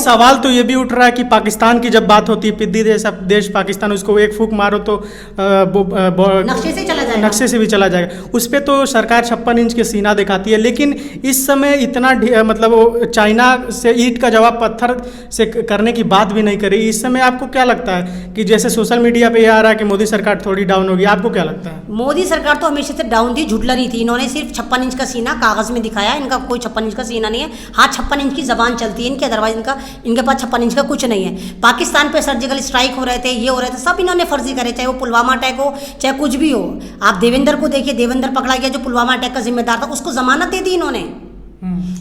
सवाल तो ये भी उठ रहा है कि पाकिस्तान की जब बात होती है, पिद्दी देश पाकिस्तान, उसको एक फूंक मारो तो नक्शे से चला जाएगा, नक्शे से भी चला जाएगा। उस पर तो सरकार 56 इंच के सीना दिखाती है, लेकिन इस समय इतना मतलब वो चाइना से ईंट का जवाब पत्थर से करने की बात भी नहीं करी। इस समय आपको क्या लगता है कि जैसे सोशल मीडिया पे ये आ रहा है कि मोदी सरकार थोड़ी डाउन होगी, आपको क्या लगता है? मोदी सरकार तो हमेशा से डाउन थी, झुटलरी थी। इन्होंने सिर्फ 56 इंच का सीना कागज में दिखाया, इनका कोई 56 इंच का सीना नहीं है। हाँ, 56 इंच की जबान चलती है इनकी, अदरवाइज इनके पास 56 इंच का कुछ नहीं है। पाकिस्तान पे सर्जिकल स्ट्राइक हो रहे थे, ये हो रहे थे, सब इन्होंने फर्जी करे, चाहे वो पुलवामा अटैक हो, चाहे कुछ भी हो। आप देवेंद्र को देखिए, देवेंद्र पकड़ा गया जो पुलवामा अटैक का जिम्मेदार था, उसको जमानत दे दी इन्होंने,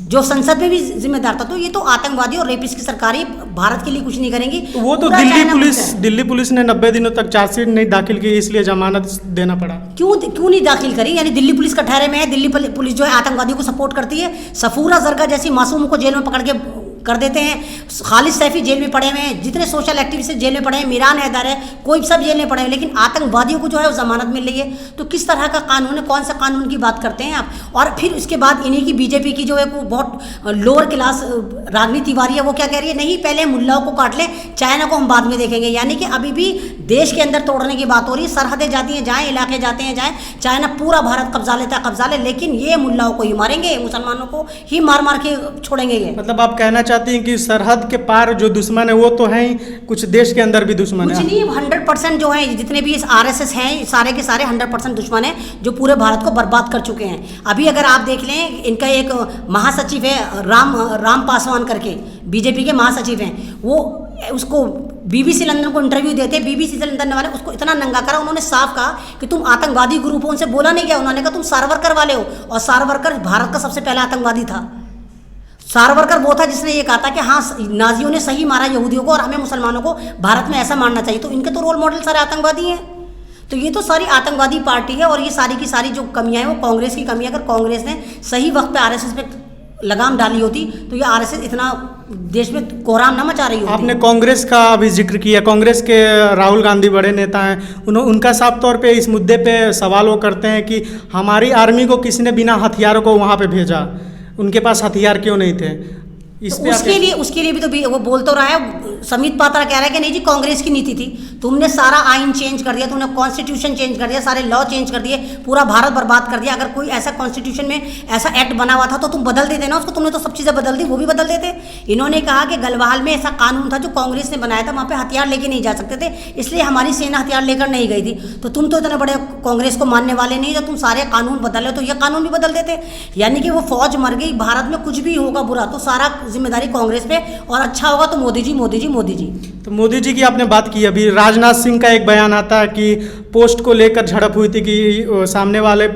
जो संसद में भी जिम्मेदार था। तो ये तो आतंकवादी और रेपिस्ट की सरकार ही भारत के लिए कुछ नहीं करेंगी। वो तो दिल्ली पुलिस ने 90 दिनों तक चार्जशीट नहीं दाखिल की, इसलिए जमानत देना पड़ा। क्यों नहीं दाखिल करी? यानी दिल्ली पुलिस का ठहरे में है, दिल्ली पुलिस जो है आतंकवादियों को सपोर्ट करती है। सफूरा जरगा जैसी मासूम को जेल में पकड़ के कर देते हैं। खालिद सैफी जेल में पड़े हुए हैं, जितने सोशल एक्टिविस्ट जेल में पड़े हैं, मीरान हैदर है, कोई सब जेल में पड़े हैं, लेकिन आतंकवादियों को जो है वो जमानत मिल रही है। तो किस तरह का कानून है, कौन सा कानून की बात करते हैं आप? और फिर उसके बाद इन्हीं की बीजेपी की जो है वो बहुत लोअर क्लास रागनी तिवारी है, वो क्या कह रही है, नहीं पहले मुल्लाओं को काट ले, चाइना को हम बाद में देखेंगे। यानी कि अभी भी देश के अंदर तोड़ने की बात हो रही है। सरहदें जाती हैं जाएँ, इलाके जाते हैं जाएँ, चाइना पूरा भारत कब्जा लेता है कब्जा ले, लेकिन ये मुल्लाओं को ही मारेंगे, मुसलमानों को ही मार मार के छोड़ेंगे। ये मतलब आप कहना चाहती हैं कि सरहद के पार जो दुश्मन है वो तो है ही, कुछ देश के अंदर भी दुश्मन है? कुछ नहीं, 100% जो है जितने भी इस RSS हैं सारे के सारे 100% दुश्मन हैं, जो पूरे भारत को बर्बाद कर चुके हैं। अभी अगर आप देख लें, इनका एक महासचिव है राम पासवान करके, बीजेपी के महासचिव हैं, वो उसको BBC लंदन को इंटरव्यू देते, BBC से लंदन वाले उसको इतना नंगा करा, उन्होंने साफ कहा कि तुम आतंकवादी ग्रुप हो। उनसे बोला नहीं गया, उन्होंने कहा तुम सारवरकर वाले हो, और सारवरकर भारत का सबसे पहला आतंकवादी था। सारवरकर वो था जिसने ये कहा था कि हाँ नाजियों ने सही मारा यहूदियों को और हमें मुसलमानों को भारत में ऐसा मारना चाहिए। तो इनके तो रोल मॉडल सारे आतंकवादी हैं। तो ये तो सारी आतंकवादी पार्टी है, और ये सारी की सारी जो कमियां हैं वो कांग्रेस की कमी है। अगर कांग्रेस ने सही वक्त पे RSS पे लगाम डाली होती तो ये RSS इतना देश में कोहराम ना मचा रही होती। आपने कांग्रेस का अभी जिक्र किया, कांग्रेस के राहुल गांधी बड़े नेता हैं, उनका साफ तौर पे इस मुद्दे पे सवाल वो करते हैं कि हमारी आर्मी को किसने बिना हथियारों को वहाँ पे भेजा, उनके पास हथियार क्यों नहीं थे? उसके लिए भी तो वो बोल तो रहा है, समित पात्रा कह रहा है कि नहीं जी कांग्रेस की नीति थी, तुमने सारा आइन चेंज कर दिया, तुमने कॉन्स्टिट्यूशन चेंज कर दिया, सारे लॉ चेंज कर दिए, पूरा भारत बर्बाद कर दिया। अगर कोई ऐसा कॉन्स्टिट्यूशन में ऐसा एक्ट बना हुआ था तो तुम बदल देते ना उसको, तुमने तो सब चीज़ें बदल दी, वो भी बदल देते। इन्होंने कहा कि गलवाल में ऐसा कानून था जो कांग्रेस ने बनाया था, वहाँ पर हथियार लेके नहीं जा सकते थे, इसलिए हमारी सेना हथियार लेकर नहीं गई थी। तो तुम तो इतने बड़े कांग्रेस को मानने वाले नहीं, जब तुम सारे कानून बदले तो ये कानून भी बदल देते। यानी कि वो फौज मर गई, भारत में कुछ भी होगा बुरा तो सारा जिम्मेदारी कांग्रेस पे, और अच्छा होगा तो मोदी जी मोदी जी मोदी जी। तो मोदी जी की आपने बात की, अभी राजनाथ सिंह का एक बयान आता है कि पोस्ट को लेकर झड़प हुई थी, कि सामने वाले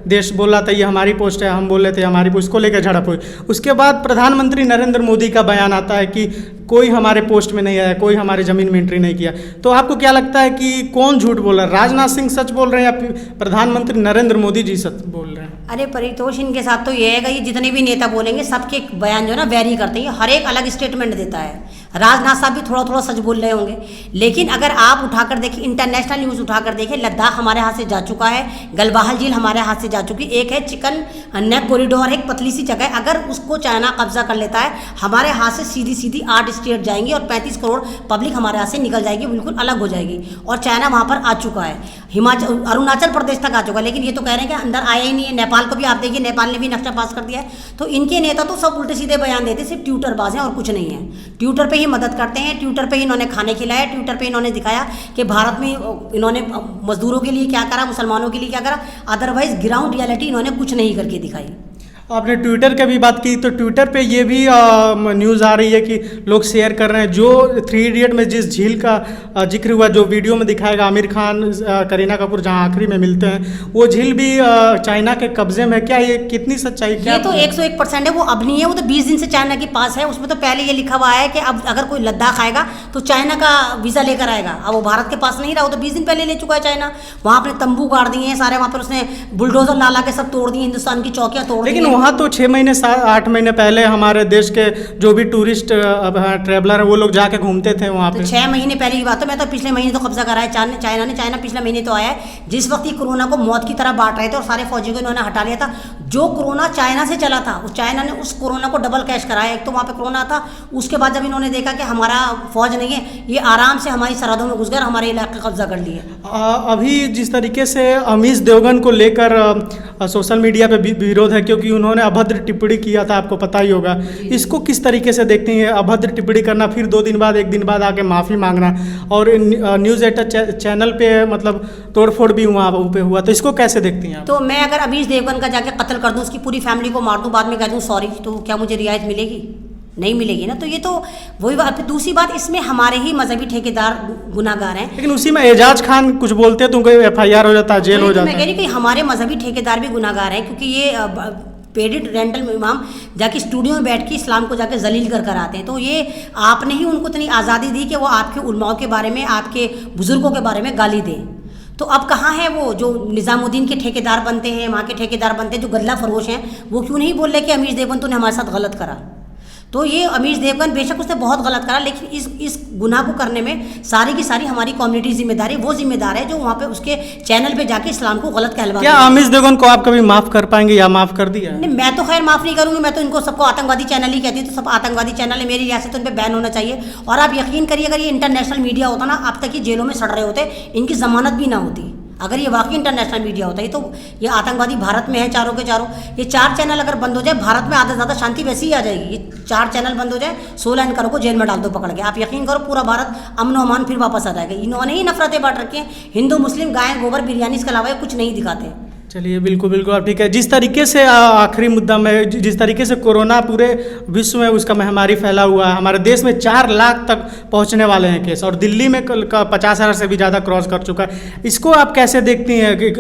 देश बोल रहा था ये हमारी पोस्ट है, हम बोल रहे थे हमारी पोस्ट, को लेकर झड़प हुई। उसके बाद प्रधानमंत्री नरेंद्र मोदी का बयान आता है कि कोई हमारे पोस्ट में नहीं आया, कोई हमारी ज़मीन में एंट्री नहीं किया। तो आपको क्या लगता है कि कौन झूठ बोल रहा है, राजनाथ सिंह सच बोल रहे हैं या प्रधानमंत्री नरेंद्र मोदी जी सच बोल रहे हैं? अरे परितोष, इनके साथ तो ये है कि जितने भी नेता बोलेंगे सबके बयान जो है ना वेरी करते हैं, हर एक अलग स्टेटमेंट देता है। राजनाथ साहब भी थोड़ा थोड़ा सच बोल रहे होंगे, लेकिन अगर आप उठाकर देखिए, इंटरनेशनल न्यूज़ उठाकर देखिए, लद्दाख हमारे हाथ से जा चुका है, गलवाहल झील हमारे हाथ से जा चुकी, एक है चिकन नेक कॉरिडोर, एक पतली सी जगह, अगर उसको चाइना कब्जा कर लेता है हमारे हाथ से सीधी सीधी 8 स्टेट जाएंगी और 35 करोड़ पब्लिक हमारे हाथ से निकल जाएगी, बिल्कुल अलग हो जाएगी। और चाइना वहाँ पर आ चुका है, हिमाचल अरुणाचल प्रदेश तक आ चुका है, लेकिन ये तो कह रहे हैं कि अंदर आया ही नहीं है। नेपाल को भी आप देखिए, नेपाल ने भी नक्शा पास कर दिया है। तो इनके नेता तो सब उल्टे सीधे बयान देते, सिर्फ ट्विटरबाज हैं और कुछ नहीं है। ट्विटर पे ही मदद करते हैं, ट्विटर पे ही इन्होंने खाने खिलाया, ट्विटर पे इन्होंने दिखाया कि भारत में इन्होंने मजदूरों के लिए क्या करा, मुसलमानों के लिए क्या करा, अदरवाइज ग्राउंड रियलिटी इन्होंने कुछ नहीं करके दिखाई। आपने ट्विटर की भी बात की, तो ट्विटर पे ये भी न्यूज़ आ रही है कि लोग शेयर कर रहे हैं, जो 3 इडियट में जिस झील का जिक्र हुआ, जो वीडियो में दिखाएगा आमिर खान करीना कपूर जहां आखिरी में मिलते हैं, वो झील भी चाइना के कब्जे में है। क्या ये कितनी सच्चाई? ये तो 101% है, वो अब नहीं है, वो तो 20 दिन से चाइना के पास है। उसमें तो पहले ये लिखा हुआ है कि अब अगर कोई लद्दाख आएगा तो चाइना का वीज़ा लेकर आएगा। अब वो भारत के पास नहीं रहा, वो तो 20 दिन पहले ले चुका है चाइना। वहाँ अपने तंबू गाड़ दिए हैं सारे, वहाँ पर उसने बुलडोजर ला के सब तोड़ दिए, हिंदुस्तान की चौकियाँ तोड़ दी। वहाँ तो 6 महीने 8 महीने पहले हमारे देश के जो भी टूरिस्ट ट्रैवलर है वो लोग जाके घूमते थे वहाँ तो पे। 6 महीने पहले की बात है, मैं तो पिछले महीने तो कब्जा करा है चाइना पिछले महीने तो आया है, जिस वक्त ये कोरोना को मौत की तरह बांट रहे थे और सारे फौजियों को इन्होंने हटा लिया था। जो कोरोना चाइना से चला था, उस चाइना ने उस कोरोना को डबल कैश कराया। एक तो वहाँ पे कोरोना था, उसके बाद जब इन्होंने देखा कि हमारा फौज नहीं है, ये आराम से हमारी सरहदों में घुस गए, हमारे इलाके कब्जा कर लिए। अभी जिस तरीके से अमीश देवगन को लेकर सोशल मीडिया पे विरोध है, क्योंकि उन्होंने अभद्र टिप्पणी किया था, आपको पता ही होगा। इसको किस तरीके से देखती हैं, अभद्र टिप्पणी करना, फिर 2 दिन बाद 1 दिन बाद आके माफ़ी मांगना, और न्यूज़ 8 चैनल पे मतलब तोड़फोड़ भी वहाँ पे हुआ, तो इसको कैसे देखती हैं आप? तो मैं अगर अमीश देवगन का जाके कत्ल कर दूं, उसकी पूरी फैमिली को मार दूं, बाद में कह दूं सॉरी, तो क्या मुझे रियायत मिलेगी? नहीं मिलेगी ना। तो ये तो वही बात। दूसरी बात, इसमें हमारे ही मजहबी ठेकेदार गुनाहगार हैं। लेकिन उसी में एजाज खान कुछ बोलते हैं तो उनको FIR हो जाता है, जेल हो जाता मैं कह है। रही कि हमारे मजहबी ठेकेदार भी गुनाहगार हैं, क्योंकि ये पेडेड रेंटल इमाम जाके स्टूडियो में बैठ के इस्लाम को जाके जलील कर आते हैं। तो ये आपने ही उनको इतनी आज़ादी दी कि वो आपके उलमाओं के बारे में, आपके बुजुर्गों के बारे में गाली दें। तो अब कहाँ है वो जो निज़ामुद्दीन के ठेकेदार बनते हैं, वहाँ के ठेकेदार बनते हैं, जो गल्ला फरोश हैं, वो क्यों नहीं बोल रहे कि अमीश देवगन तूने हमारे साथ गलत करा? तो ये अमीश देवगन बेशक उसने बहुत गलत करा, लेकिन इस गुनाह को करने में सारी की सारी हमारी कम्युनिटी जिम्मेदार है। वो जिम्मेदार है जो वहाँ पे उसके चैनल पे जाके इस्लाम को गलत कहलवा। क्या अमीश देवगन को आप कभी माफ़ कर पाएंगे या माफ़ कर दिया? नहीं, मैं तो खैर माफ़ नहीं करूँगी। मैं तो इनको सबको आतंकवादी चैनल ही कहती हूँ। तो सब आतंकवादी चैनल है, मेरी रियासत उन पर बैन होना चाहिए। और आप यकीन करिए, अगर ये इंटरनेशनल मीडिया होता ना, अब तक ये जेलों में सड़ रहे होते, इनकी जमानत भी ना होती। अगर ये वाकई इंटरनेशनल मीडिया होता है, तो ये आतंकवादी भारत में है चारों के चारों। ये 4 चैनल अगर बंद हो जाए, भारत में आधे से ज़्यादा शांति वैसे ही आ जाएगी। ये 4 चैनल बंद हो जाए, 16 एंकरों को जेल में डाल दो पकड़ के, आप यकीन करो पूरा भारत अमन और अमान फिर वापस आ जाएगा। इन्होंने ही नफरतें बांट रखी हैं, हिंदू मुस्लिम, गाय गोबर बिरयानी, इसके अलावा कुछ नहीं दिखाते। चलिए, बिल्कुल बिल्कुल आप ठीक है। जिस तरीके से आखिरी मुद्दा में, जिस तरीके से कोरोना पूरे विश्व में उसका महामारी फैला हुआ है, हमारे देश में 4 लाख तक पहुंचने वाले हैं केस, और दिल्ली में 50,000 से भी ज़्यादा क्रॉस कर चुका है। इसको आप कैसे देखती हैं कि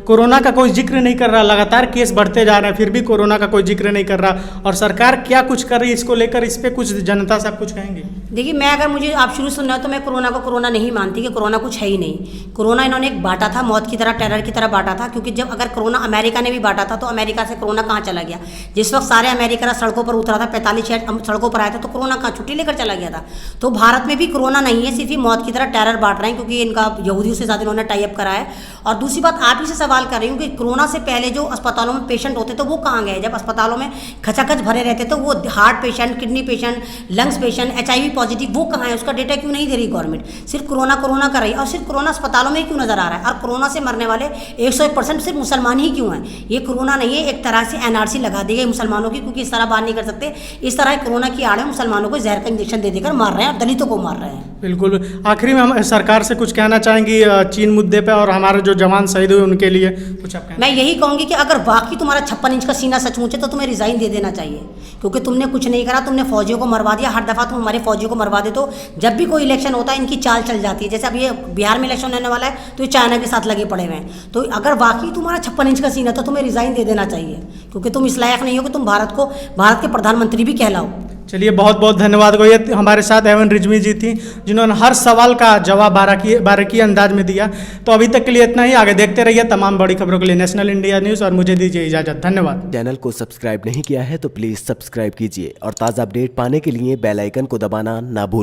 कोरोना का कोई जिक्र नहीं कर रहा, लगातार केस बढ़ते जा रहे हैं, फिर भी कोरोना का कोई जिक्र नहीं कर रहा, और सरकार क्या कुछ कर रही है इसको लेकर? इस पर कुछ जनता से आप कुछ कहेंगे? देखिए, मैं अगर मुझे आप शुरू सुन रहे हो तो मैं कोरोना को कोरोना नहीं मानती कि कोरोना कुछ है ही नहीं। कोरोना इन्होंने एक बांटा था, मौत की तरह, टेरर की तरह बांटा था। क्योंकि जब अगर कोरोना अमेरिका ने भी बांटा था, तो अमेरिका से कोरोना कहाँ चला गया? जिस वक्त सारे अमेरिका सड़कों पर उतरा था, 45 शहर सड़कों पर आया था, तो कोरोना कहाँ छुट्टी लेकर चला गया था? तो भारत में भी कोरोना नहीं है, सिर्फ ही मौत की तरह टेरर बांट रहे हैं, क्योंकि इनका यहूदियों से ज़्यादा इन्होंने टाई अप करा है। और दूसरी बात, आप ही से सवाल कर रही हूँ कि कोरोना से पहले जो अस्पतालों में पेशेंट होते तो वो कहाँ गए? जब अस्पतालों में खचाखच भरे रहते तो वो heart patient, kidney patient, lungs patient, HIV positive, वो कहाँ है? उसका डेटा क्यों नहीं दे रही गवर्नमेंट? सिर्फ कोरोना कर रही है, और सिर्फ कोरोना अस्पतालों में क्यों नजर आ रहा है? और कोरोना से मरने वाले 101% सिर्फ मुसलमान ही क्यों हैं? ये कोरोना नहीं है, एक तरह से NRC लगा दी गई मुसलमानों की, क्योंकि इस तरह बात नहीं कर सकते। इस तरह कोरोना की आड़ में मुसलमानों को जहर का इंजेक्शन दे देकर मार रहे हैं और दलितों को मार रहे हैं। बिल्कुल। आखिरी में हम सरकार से कुछ कहना चाहेंगी चीन मुद्दे पे, और हमारे जो जवान शहीद हुए उनके लिए कुछ आप कहना? मैं यही कहूँगी कि अगर वाकई तुम्हारा 56 इंच का सीना सचमुच है, तो तुम्हें रिजाइन दे देना चाहिए, क्योंकि तुमने कुछ नहीं करा। तुमने फौजियों को मरवा दिया। हर दफ़ा तुम हमारे फौजियों को मरवा देते हो। जब भी कोई इलेक्शन होता है, इनकी चाल चल जाती है। जैसे अब ये बिहार में इलेक्शन होने वाला है, तो ये चाइना के साथ लगे पड़े हुए हैं। तो अगर वाकई तुम्हारा 56 इंच का सीना है, तो तुम्हें रिजाइन दे देना चाहिए, क्योंकि तुम इस लायक नहीं हो कि तुम भारत के प्रधानमंत्री भी कहलाओ। चलिए, बहुत बहुत धन्यवाद। ये हमारे साथ एवन रिजवी जी थी, जिन्होंने हर सवाल का जवाब बारीकी अंदाज में दिया। तो अभी तक के लिए इतना ही। आगे देखते रहिए तमाम बड़ी खबरों के लिए नेशनल इंडिया न्यूज़, और मुझे दीजिए इजाज़त। धन्यवाद। चैनल को सब्सक्राइब नहीं किया है तो प्लीज़ सब्सक्राइब कीजिए, और ताज़ा अपडेट पाने के लिए बेल आइकन को दबाना ना भूलें।